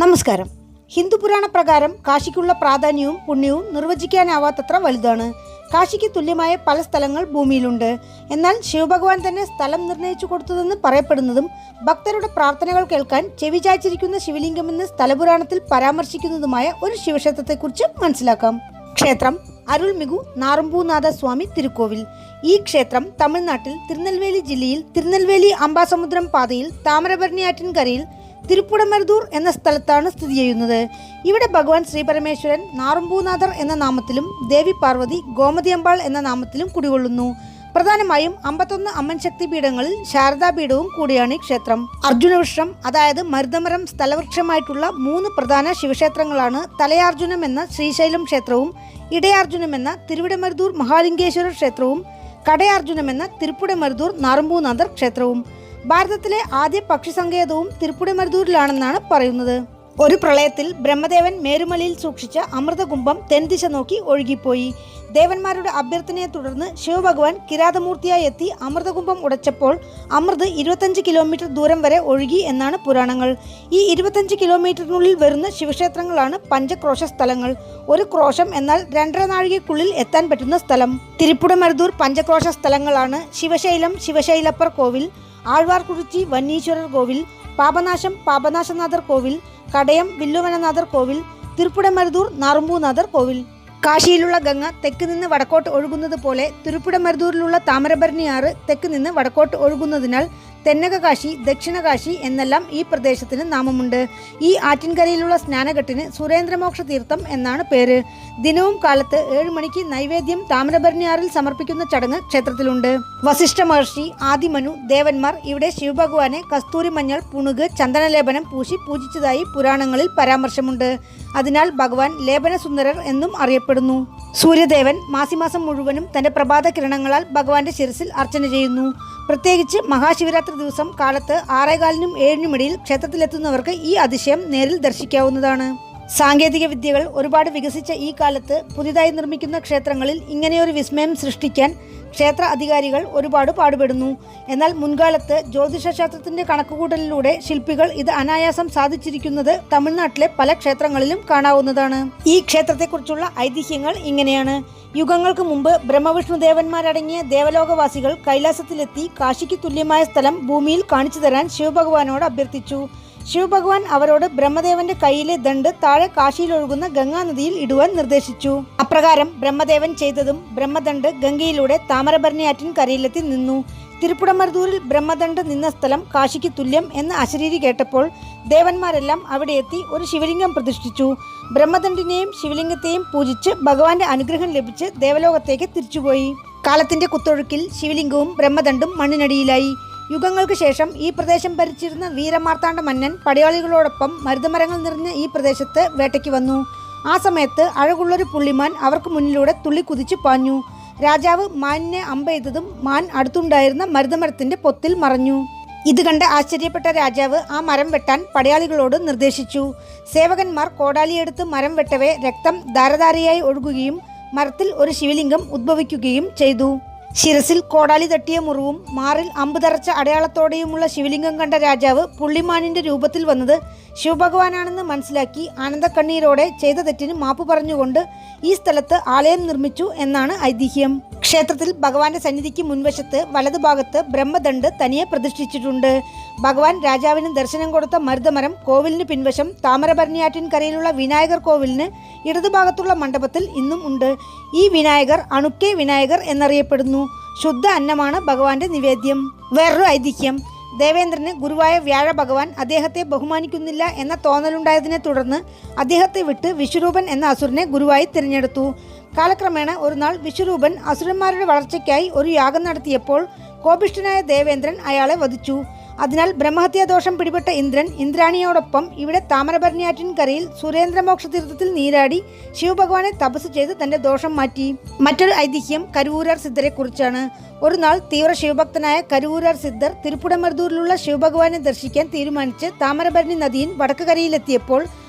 നമസ്കാരം. ഹിന്ദു പുരാണ പ്രകാരം കാശിക്കുള്ള പ്രാധാന്യവും പുണ്യവും നിർവചിക്കാനാവാത്തത്ര വലുതാണ്. കാശിക്ക് തുല്യമായ പല സ്ഥലങ്ങൾ ഭൂമിയിലുണ്ട്. എന്നാൽ ശിവഭഗവാൻ തന്നെ സ്ഥലം നിർണയിച്ചു കൊടുത്തതെന്ന് പറയപ്പെടുന്നതും ഭക്തരുടെ പ്രാർത്ഥനകൾ കേൾക്കാൻ ചെവി ചായ്ച്ചിരിക്കുന്ന ശിവലിംഗമെന്ന് സ്ഥലപുരാണത്തിൽ പരാമർശിക്കുന്നതുമായ ഒരു ശിവക്ഷേത്രത്തെക്കുറിച്ച് മനസ്സിലാക്കാം. ക്ഷേത്രം അരുൾമികു നാറുംപൂനാഥ സ്വാമി തിരുക്കോവിൽ. ഈ ക്ഷേത്രം തമിഴ്നാട്ടിൽ തിരുനെൽവേലി ജില്ലയിൽ തിരുനെൽവേലി അംബാസമുദ്രം പാതയിൽ താമരഭരണിയാറ്റിൻകരയിൽ തിരുപ്പുടമരുതൂർ എന്ന സ്ഥലത്താണ് സ്ഥിതി ചെയ്യുന്നത്. ഇവിടെ ഭഗവാൻ ശ്രീ പരമേശ്വരൻ നാറുംപൂനാഥർ എന്ന നാമത്തിലും ദേവി പാർവതി ഗോമതി അമ്പാൾ എന്ന നാമത്തിലും കുടികൊള്ളുന്നു. പ്രധാനമായും 51 അമ്മൻ ശക്തി പീഠങ്ങളിൽ ശാരദാപീഠവും കൂടിയാണ് ഈ ക്ഷേത്രം. അർജുനവൃക്ഷം അതായത് മരുതമരം സ്ഥലവൃക്ഷമായിട്ടുള്ള 3 പ്രധാന ശിവക്ഷേത്രങ്ങളാണ് തലയാർജുനം എന്ന ശ്രീശൈലം ക്ഷേത്രവും, ഇടയാർജുനം എന്ന തിരുവിടമരുതൂർ മഹാലിംഗേശ്വര ക്ഷേത്രവും, കടയാർജുനം എന്ന തിരുപ്പുടമരുതൂർ നാറുംപൂനാഥർ ക്ഷേത്രവും. ഭാരതത്തിലെ ആദ്യ പക്ഷി സങ്കേതവും തിരുപ്പുടമരുതൂരിലാണെന്നാണ് പറയുന്നത്. ഒരു പ്രളയത്തിൽ ബ്രഹ്മദേവൻ മേരുമലയിൽ സൂക്ഷിച്ച അമൃതകുംഭം തെൻദിശ നോക്കി ഒഴുകിപ്പോയി. ദേവന്മാരുടെ അഭ്യർത്ഥനയെ തുടർന്ന് ശിവഭഗവാൻ കിരാതമൂർത്തിയായി എത്തി അമൃതകുംഭം ഉടച്ചപ്പോൾ അമൃത് 25 കിലോമീറ്റർ ദൂരം വരെ ഒഴുകി എന്നാണ് പുരാണങ്ങൾ. ഈ 25 കിലോമീറ്ററിനുള്ളിൽ വരുന്ന ശിവക്ഷേത്രങ്ങളാണ് പഞ്ചക്രോശ സ്ഥലങ്ങൾ. ഒരു ക്രോശം എന്നാൽ 2.5 നാഴികയ്ക്കുള്ളിൽ എത്താൻ പറ്റുന്ന സ്ഥലം. തിരുപ്പുടമരുതൂർ പഞ്ചക്രോശ സ്ഥലങ്ങളാണ് ശിവശൈലം ശിവശൈലപ്പർ കോവിൽ, ആഴ്വാർകുറിച്ചി വന്നീശ്വരർ കോവിൽ, പാപനാശം പാപനാശനാഥർ കോവിൽ, കടയം വില്ലുവനനാഥർ കോവിൽ, തിരുപ്പുടമരുതൂർ നാറുംപൂനാഥർ കോവിൽ. കാശിയിലുള്ള ഗംഗ തെക്ക് നിന്ന് വടക്കോട്ട് ഒഴുകുന്നത് പോലെ തിരുപ്പുടമരുതൂരിലുള്ള താമരഭരണിയാറ് തെക്ക് നിന്ന് വടക്കോട്ട് ഒഴുകുന്നതിനാൽ തെന്നകകാശി ദക്ഷിണകാശി എന്നെല്ലാം ഈ പ്രദേശത്തിന് നാമമുണ്ട്. ഈ ആറ്റിൻകരയിലുള്ള സ്നാനഘട്ടിന് സുരേന്ദ്രമോക്ഷ തീർത്ഥം എന്നാണ് പേര്. ദിനവും കാലത്ത് 7 മണിക്ക് നൈവേദ്യം താമരഭരണിയാറിൽ സമർപ്പിക്കുന്ന ചടങ്ങ് ക്ഷേത്രത്തിലുണ്ട്. വസിഷ്ഠ മഹർഷി, ആദിമനു, ദേവന്മാർ ഇവിടെ ശിവഭഗവാനെ കസ്തൂരി മഞ്ഞൾ, പുണുക്, ചന്ദനലേപനം പൂശി പൂജിച്ചതായി പുരാണങ്ങളിൽ പരാമർശമുണ്ട്. അതിനാൽ ഭഗവാൻ ലേപനസുന്ദരർ എന്നും അറിയപ്പെടുന്നു. സൂര്യദേവൻ മാസിമാസം മുഴുവനും തന്റെ പ്രഭാത കിരണങ്ങളാൽ ഭഗവാന്റെ ശിരസിൽ അർച്ചന ചെയ്യുന്നു. പ്രത്യേകിച്ച് മഹാശിവരാത്രി ദിവസം കാലത്ത് 6:15-നും 7-നും ഇടയിൽ ക്ഷേത്രത്തിലെത്തുന്നവർക്ക് ഈ അതിശയം നേരിൽ ദർശിക്കാവുന്നതാണ്. സാങ്കേതിക വിദ്യകൾ ഒരുപാട് വികസിച്ച ഈ കാലത്ത് പുതിയതായി നിർമ്മിക്കുന്ന ക്ഷേത്രങ്ങളിൽ ഇങ്ങനെയൊരു വിസ്മയം സൃഷ്ടിക്കാൻ ക്ഷേത്ര അധികാരികൾ ഒരുപാട് പാടുപെടുന്നു. എന്നാൽ മുൻകാലത്ത് ജ്യോതിഷശാസ്ത്രത്തിന്റെ കണക്കുകൂട്ടലിലൂടെ ശില്പികൾ ഇത് അനായാസം സാധിച്ചിരിക്കുന്നത് തമിഴ്നാട്ടിലെ പല ക്ഷേത്രങ്ങളിലും കാണാവുന്നതാണ്. ഈ ക്ഷേത്രത്തെക്കുറിച്ചുള്ള ഐതിഹ്യങ്ങൾ ഇങ്ങനെയാണ്. യുഗങ്ങൾക്ക് മുമ്പ് ബ്രഹ്മവിഷ്ണു ദേവന്മാരടങ്ങിയ ദേവലോകവാസികൾ കൈലാസത്തിലെത്തി കാശിക്ക് തുല്യമായ സ്ഥലം ഭൂമിയിൽ കാണിച്ചു തരാൻ ശിവഭഗവാനോട് അഭ്യർത്ഥിച്ചു. ശിവഭഗവാൻ അവരോട് ബ്രഹ്മദേവന്റെ കയ്യിലെ ദണ്ഡ് താഴെ കാശിയിലൊഴുകുന്ന ഗംഗാനദിയിൽ ഇടുവാൻ നിർദ്ദേശിച്ചു. അപ്രകാരം ബ്രഹ്മദേവൻ ചെയ്തതും ബ്രഹ്മദണ്ഡ് ഗംഗയിലൂടെ താമരഭരണിയാറ്റിൻകരയിലെത്തി നിന്നു. തിരുപ്പുടമരുതൂരിൽ ബ്രഹ്മദണ്ഡ് നിന്ന സ്ഥലം കാശിക്ക് തുല്യം എന്ന് അശരീരി കേട്ടപ്പോൾ ദേവന്മാരെല്ലാം അവിടെ എത്തി ഒരു ശിവലിംഗം പ്രതിഷ്ഠിച്ചു. ബ്രഹ്മദണ്ഡിനെയും ശിവലിംഗത്തെയും പൂജിച്ച് ഭഗവാന്റെ അനുഗ്രഹം ലഭിച്ച് ദേവലോകത്തേക്ക് തിരിച്ചുപോയി. കാലത്തിന്റെ കുത്തൊഴുക്കിൽ ശിവലിംഗവും ബ്രഹ്മദണ്ഡും മണ്ണിനടിയിലായി. യുഗങ്ങൾക്ക് ശേഷം ഈ പ്രദേശം ഭരിച്ചിരുന്ന വീരമാർത്താണ്ഡ മന്നൻ പടയാളികളോടൊപ്പം മരുതമരങ്ങൾ നിറഞ്ഞ ഈ പ്രദേശത്ത് വേട്ടയ്ക്ക് വന്നു. ആ സമയത്ത് അഴകുള്ളൊരു പുള്ളിമാൻ അവർക്ക് മുന്നിലൂടെ തുള്ളിക്കുതിച്ച് പാഞ്ഞു. രാജാവ് മാനിനെ അമ്പെയ്തതും മാൻ അടുത്തുണ്ടായിരുന്ന മരുതമരത്തിന്റെ പൊത്തിൽ മറഞ്ഞു. ഇത് കണ്ട് ആശ്ചര്യപ്പെട്ട രാജാവ് ആ മരം വെട്ടാൻ പടയാളികളോട് നിർദ്ദേശിച്ചു. സേവകന്മാർ കോടാലിയെടുത്ത് മരം വെട്ടവേ രക്തം ധാരധാരയായി ഒഴുകുകയും മരത്തിൽ ഒരു ശിവലിംഗം ഉദ്ഭവിക്കുകയും ചെയ്തു. ശിരസിൽ കോടാലി തട്ടിയ മുറിവും മാറിൽ അമ്പ് തറച്ച അടയാളത്തോടെയുമുള്ള ശിവലിംഗം കണ്ട രാജാവ് പുള്ളിമാനിന്റെ രൂപത്തിൽ വന്നത് ശിവഭഗവാനാണെന്ന് മനസ്സിലാക്കി ആനന്ദക്കണ്ണീരോടെ ചെയ്ത തെറ്റിന് മാപ്പ് പറഞ്ഞുകൊണ്ട് ഈ സ്ഥലത്ത് ആലയം നിർമ്മിച്ചു എന്നാണ് ഐതിഹ്യം. ക്ഷേത്രത്തിൽ ഭഗവാന്റെ സന്നിധിക്ക് മുൻവശത്ത് വലതുഭാഗത്ത് ബ്രഹ്മദണ്ഡ് തനിയെ പ്രതിഷ്ഠിച്ചിട്ടുണ്ട്. ഭഗവാൻ രാജാവിന് ദർശനം കൊടുത്ത മരുതമരം കോവിലിന് പിൻവശം താമരഭരണിയാറ്റിൻകരയിലുള്ള വിനായകർ കോവിലിന് ഇടതുഭാഗത്തുള്ള മണ്ഡപത്തിൽ ഇന്നും ഉണ്ട്. ഈ വിനായകർ അണുക്കെ വിനായകർ എന്നറിയപ്പെടുന്നു. ശുദ്ധ അന്നമാണ് ഭഗവാന്റെ നിവേദ്യം. വേറൊരു ഐതിഹ്യം, ദേവേന്ദ്രന് ഗുരുവായ വ്യാഴ ഭഗവാൻ അദ്ദേഹത്തെ ബഹുമാനിക്കുന്നില്ല എന്ന തോന്നലുണ്ടായതിനെ തുടർന്ന് അദ്ദേഹത്തെ വിട്ട് വിശ്വരൂപൻ എന്ന അസുരനെ ഗുരുവായി തിരഞ്ഞെടുത്തു. കാലക്രമേണ ഒരു നാൾ വിശ്വരൂപൻ അസുരന്മാരുടെ വളർച്ചയ്ക്കായി ഒരു യാഗം നടത്തിയപ്പോൾ കോപിഷ്ഠനായ ദേവേന്ദ്രൻ അയാളെ വധിച്ചു. അതിനാൽ ബ്രഹ്മഹത്യാദോഷം പിടിപെട്ട ഇന്ദ്രൻ ഇന്ദ്രാണിയോടൊപ്പം ഇവിടെ താമരഭരണിയാറ്റിൻകരയിൽ സുരേന്ദ്രമോക്ഷ തീർത്ഥത്തിൽ നീരാടി ശിവഭഗവാനെ തപസ് ചെയ്ത് തന്റെ ദോഷം മാറ്റി. മറ്റൊരു ഐതിഹ്യം കരുവൂരാർ സിദ്ധരെ കുറിച്ചാണ്. ഒരു നാൾ തീവ്ര ശിവഭക്തനായ കരുവൂരാർ സിദ്ധർ തിരുപ്പുടമരുതൂരിലുള്ള ശിവഭഗവാനെ ദർശിക്കാൻ തീരുമാനിച്ച് താമരഭരണി നദിയിൽ വടക്ക് കരയിലെത്തിയപ്പോൾ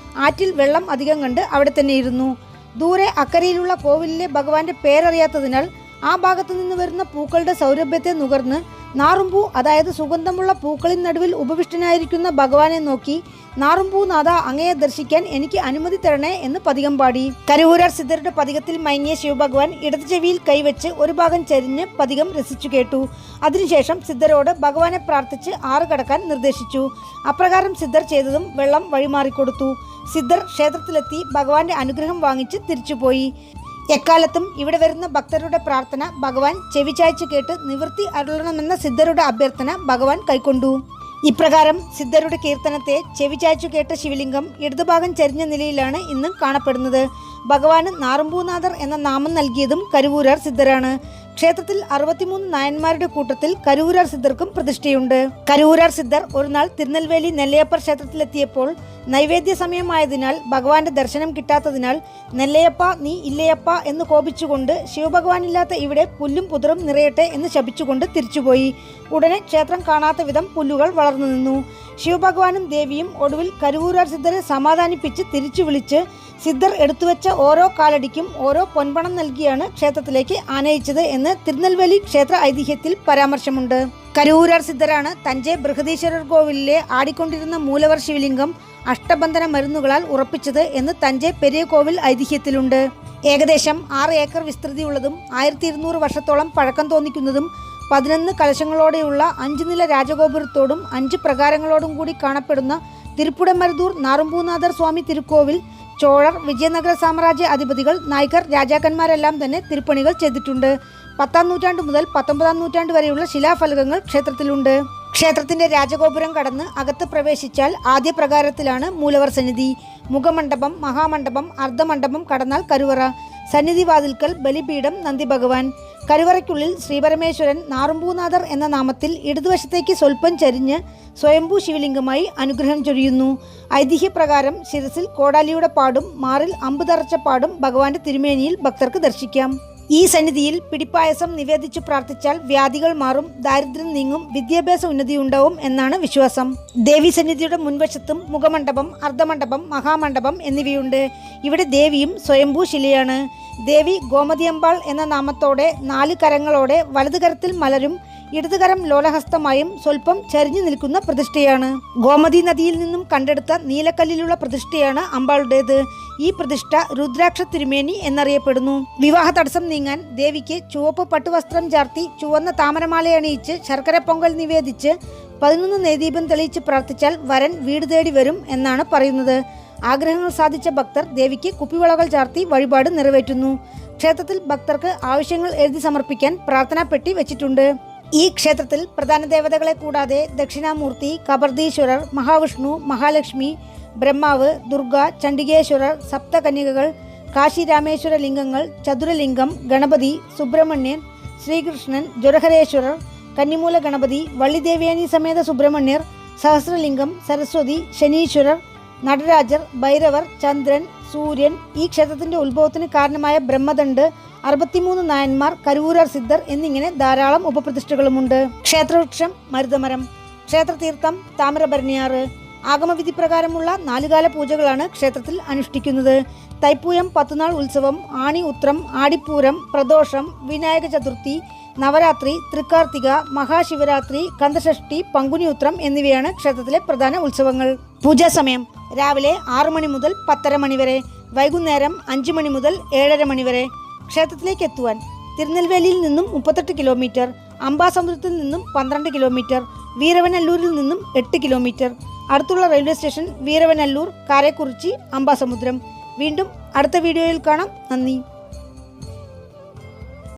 ആറ്റിൽ വെള്ളം അധികം കണ്ട് അവിടെ തന്നെ ഇരുന്നു. ദൂരെ അക്കരയിലുള്ള കോവിലിലെ ഭഗവാന്റെ പേരറിയാത്തതിനാൽ ആ ഭാഗത്തു നിന്ന് വരുന്ന പൂക്കളുടെ സൗരഭ്യത്തെ നുകർന്ന് നാറുമ്പൂ അതായത് സുഗന്ധമുള്ള പൂക്കളിൻ നടുവിൽ ഉപവിഷ്ടനായിരിക്കുന്ന ഭഗവാനെ നോക്കി നാറുമ്പൂ നാഥ അങ്ങയെ ദർശിക്കാൻ എനിക്ക് അനുമതി തരണേ എന്ന് പതികം പാടി. കരുവൂരാർ സിദ്ധരുടെ പതികത്തിൽ മയങ്ങിയ ശിവഭഗവാൻ ഇടത് ചെവിയിൽ കൈവച്ച് ഒരു ഭാഗം ചരിഞ്ഞ് പതികം രസിച്ചു കേട്ടു. അതിനുശേഷം സിദ്ധരോട് ഭഗവാനെ പ്രാർത്ഥിച്ച് ആറ് കടക്കാൻ നിർദ്ദേശിച്ചു. അപ്രകാരം സിദ്ധർ ചെയ്തതും വെള്ളം വഴിമാറിക്കൊടുത്തു. സിദ്ധർ ക്ഷേത്രത്തിലെത്തി ഭഗവാന്റെ അനുഗ്രഹം വാങ്ങിച്ച് തിരിച്ചുപോയി. എക്കാലത്തും ഇവിടെ വരുന്ന ഭക്തരുടെ പ്രാർത്ഥന ഭഗവാൻ ചെവിചായ്ച്ച് കേട്ട് നിവൃത്തി അരുളണമെന്ന സിദ്ധരുടെ അഭ്യർത്ഥന ഭഗവാൻ കൈക്കൊണ്ടു. ഇപ്രകാരം സിദ്ധരുടെ കീർത്തനത്തെ ചെവിചായ്ച്ചു കേട്ട ശിവലിംഗം ഇടതുഭാഗം ചരിഞ്ഞ നിലയിലാണ് ഇന്നും കാണപ്പെടുന്നത്. ഭഗവാന് നാറുമ്പൂനാഥർ എന്ന നാമം നൽകിയതും കരുവൂരാർ സിദ്ധരാണ്. ക്ഷേത്രത്തിൽ 63 നായന്മാരുടെ കൂട്ടത്തിൽ കരുവൂരാർ സിദ്ധർക്കും പ്രതിഷ്ഠയുണ്ട്. കരുവൂരാർ സിദ്ധർ ഒരു നാൾ തിരുനെൽവേലി നെല്ലയപ്പർ ക്ഷേത്രത്തിലെത്തിയപ്പോൾ നൈവേദ്യ സമയമായതിനാൽ ഭഗവാന്റെ ദർശനം കിട്ടാത്തതിനാൽ നെല്ലയപ്പ നീ ഇല്ലയപ്പ എന്ന് കോപിച്ചുകൊണ്ട് ശിവഭഗവാനില്ലാത്ത ഇവിടെ പുല്ലും പുതറും നിറയട്ടെ എന്ന് ശപിച്ചുകൊണ്ട് തിരിച്ചുപോയി. ഉടനെ ക്ഷേത്രം കാണാത്ത വിധം പുല്ലുകൾ വളർന്നു നിന്നു. ശിവഭഗവാനും ദേവിയും ഒടുവിൽ കരുവൂരാർ സിദ്ധരെ സമാധാനിപ്പിച്ച് തിരിച്ചു വിളിച്ച് സിദ്ധർ എടുത്തുവെച്ച ഓരോ കാലടിക്കും ഓരോ പൊൻപണം നൽകിയാണ് ക്ഷേത്രത്തിലേക്ക് ആനയിച്ചത് എന്ന് തിരുനെൽവേലി ക്ഷേത്ര ഐതിഹ്യത്തിൽ പരാമർശമുണ്ട്. കരുവൂരാർ സിദ്ധരാണ് തഞ്ചെ ബൃഹദീശ്വരർ കോവിലിലെ ആടിക്കൊണ്ടിരുന്ന മൂലവർ ശിവലിംഗം അഷ്ടബന്ധന മരുന്നുകളാൽ ഉറപ്പിച്ചത് എന്ന് തഞ്ചെ പെരിയ കോവിൽ ഐതിഹ്യത്തിലുണ്ട്. ഏകദേശം 6 ഏക്കർ വിസ്തൃതിയുള്ളതും 1200 വർഷത്തോളം പഴക്കം തോന്നിക്കുന്നതും 11 കലശങ്ങളോടെയുള്ള 5 നില രാജഗോപുരത്തോടും 5 പ്രകാരങ്ങളോടും കൂടി കാണപ്പെടുന്ന തിരുപ്പുടമരുതൂർ നാറുമ്പൂനാഥർ സ്വാമി തിരുക്കോവിൽ ചോഴർ, വിജയനഗര സാമ്രാജ്യ അധിപതികൾ, നായ്ക്കർ, രാജാക്കന്മാരെല്ലാം തന്നെ തിരുപ്പണികൾ ചെയ്തിട്ടുണ്ട്. 10-ാം നൂറ്റാണ്ട് മുതൽ 19-ാം നൂറ്റാണ്ട് വരെയുള്ള ശിലാഫലകങ്ങൾ ക്ഷേത്രത്തിലുണ്ട്. ക്ഷേത്രത്തിന്റെ രാജഗോപുരം കടന്ന് അകത്ത് പ്രവേശിച്ചാൽ ആദ്യ പ്രകാരത്തിലാണ് മൂലവർ സന്നിധി. മുഖമണ്ഡപം, മഹാമണ്ഡപം, അർദ്ധമണ്ഡപം കടന്നാൽ കരുവറ. സന്നിധി വാതിൽക്കൽ ബലിപീഠം, നന്ദി ഭഗവാൻ. കരുവറയ്ക്കുള്ളിൽ ശ്രീപരമേശ്വരൻ നാറുമ്പൂനാഥർ എന്ന നാമത്തിൽ ഇടതുവശത്തേക്ക് സ്വൽപ്പം ചരിഞ്ഞ് സ്വയംഭൂ ശിവലിംഗമായി അനുഗ്രഹം ചൊരിയുന്നു. ഐതിഹ്യപ്രകാരം ശിരസിൽ കോടാലിയുടെ പാടും മാറിൽ അമ്പ് തറച്ച പാടും ഭഗവാന്റെ തിരുമേനിയിൽ ഭക്തർക്ക് ദർശിക്കാം. ഈ സന്നിധിയിൽ പിടിപ്പായസം നിവേദിച്ചു പ്രാർത്ഥിച്ചാൽ വ്യാധികൾ മാറും, ദാരിദ്ര്യം നീങ്ങും, വിദ്യാഭ്യാസ ഉന്നതി ഉണ്ടാവും എന്നാണ് വിശ്വാസം. ദേവി സന്നിധിയുടെ മുൻവശത്തും മുഖമണ്ഡപം, അർദ്ധമണ്ഡപം, മഹാമണ്ഡപം എന്നിവയുണ്ട്. ഇവിടെ ദേവിയും സ്വയംഭൂ ശിലയാണ്. ദേവി ഗോമതിയമ്പാൾ എന്ന നാമത്തോടെ 4 കരങ്ങളോടെ വലതു കരത്തിൽ മലരും ഇടതുകരം ലോലഹസ്തമായും സ്വൽപ്പം ചരിഞ്ഞു നിൽക്കുന്ന പ്രതിഷ്ഠയാണ്. ഗോമതി നദിയിൽ നിന്നും കണ്ടെടുത്ത നീലക്കല്ലിലുള്ള പ്രതിഷ്ഠയാണ് അമ്പാളുടേത്. ഈ പ്രതിഷ്ഠ രുദ്രാക്ഷ തിരുമേനി എന്നറിയപ്പെടുന്നു. വിവാഹ തടസ്സം നീങ്ങാൻ ദേവിക്ക് ചുവപ്പ് പട്ടുവസ്ത്രം ചാർത്തി ചുവന്ന താമരമാല അണിയിച്ച് ശർക്കര പൊങ്കൽ നിവേദിച്ച് 11 നെയ്ദീപം തെളിയിച്ച് പ്രാർത്ഥിച്ചാൽ വരൻ വീട് തേടി വരും എന്നാണ് പറയുന്നത്. ആഗ്രഹങ്ങൾ സാധിച്ച ഭക്തർ ദേവിക്ക് കുപ്പിവളകൾ ചാർത്തി വഴിപാട് നിറവേറ്റുന്നു. ക്ഷേത്രത്തിൽ ഭക്തർക്ക് ആവശ്യങ്ങൾ എഴുതി സമർപ്പിക്കാൻ പ്രാർത്ഥനാ പെട്ടി വെച്ചിട്ടുണ്ട്. ഈ ക്ഷേത്രത്തിൽ പ്രധാന ദേവതകളെ കൂടാതെ ദക്ഷിണാമൂർത്തി, കബർദീശ്വരർ, മഹാവിഷ്ണു, മഹാലക്ഷ്മി, ബ്രഹ്മാവ്, ദുർഗ, ചണ്ഡികേശ്വരർ, സപ്തകന്യകകൾ, കാശി രാമേശ്വര ലിംഗങ്ങൾ, ചതുരലിംഗം, ഗണപതി, സുബ്രഹ്മണ്യൻ, ശ്രീകൃഷ്ണൻ, ജ്വരഹരേശ്വരർ, കന്നിമൂല ഗണപതി, വള്ളിദേവേനി സമേത സുബ്രഹ്മണ്യർ, സഹസ്രലിംഗം, സരസ്വതി, ശനീശ്വരർ, നടരാജർ, ഭൈരവർ, ചന്ദ്രൻ, സൂര്യൻ, ഈ ക്ഷേത്രത്തിന്റെ ഉത്ഭവത്തിന് കാരണമായ ബ്രഹ്മദണ്ഡ്, 63 നായന്മാർ, കരുവൂരാർ സിദ്ധർ എന്നിങ്ങനെ ധാരാളം ഉപപ്രതിഷ്ഠകളുമുണ്ട്. ക്ഷേത്രവൃക്ഷം മരുതമരം. ക്ഷേത്രതീർത്ഥം താമരഭരണിയാറ്. ആഗമവിധി പ്രകാരമുള്ള 4 കാല പൂജകളാണ് ക്ഷേത്രത്തിൽ അനുഷ്ഠിക്കുന്നത്. തൈപ്പൂയം 10 നാൾ ഉത്സവം, ആണി ഉത്രം, ആടിപ്പൂരം, പ്രദോഷം, വിനായക ചതുർത്ഥി, നവരാത്രി, തൃക്കാർത്തിക, മഹാശിവരാത്രി, കന്ദഷഷ്ടി, പങ്കുനി ഉത്രം എന്നിവയാണ് ക്ഷേത്രത്തിലെ പ്രധാന ഉത്സവങ്ങൾ. പൂജാ സമയം രാവിലെ 6 മണി മുതൽ 10:30 മണി വരെ, വൈകുന്നേരം 5 മണി മുതൽ 7:30 മണി വരെ. ക്ഷേത്രത്തിലേക്ക് എത്തുവാൻ തിരുനെൽവേലിയിൽ നിന്നും 38 കിലോമീറ്റർ, അംബാസമുദ്രത്തിൽ നിന്നും 12 കിലോമീറ്റർ, വീരവനല്ലൂരിൽ നിന്നും 8 കിലോമീറ്റർ. അടുത്തുള്ള റെയിൽവേ സ്റ്റേഷൻ വീരവനല്ലൂർ, കാരക്കുറിച്ചി, അംബാസമുദ്രം. വീണ്ടും അടുത്ത വീഡിയോയിൽ കാണാം. നന്ദി.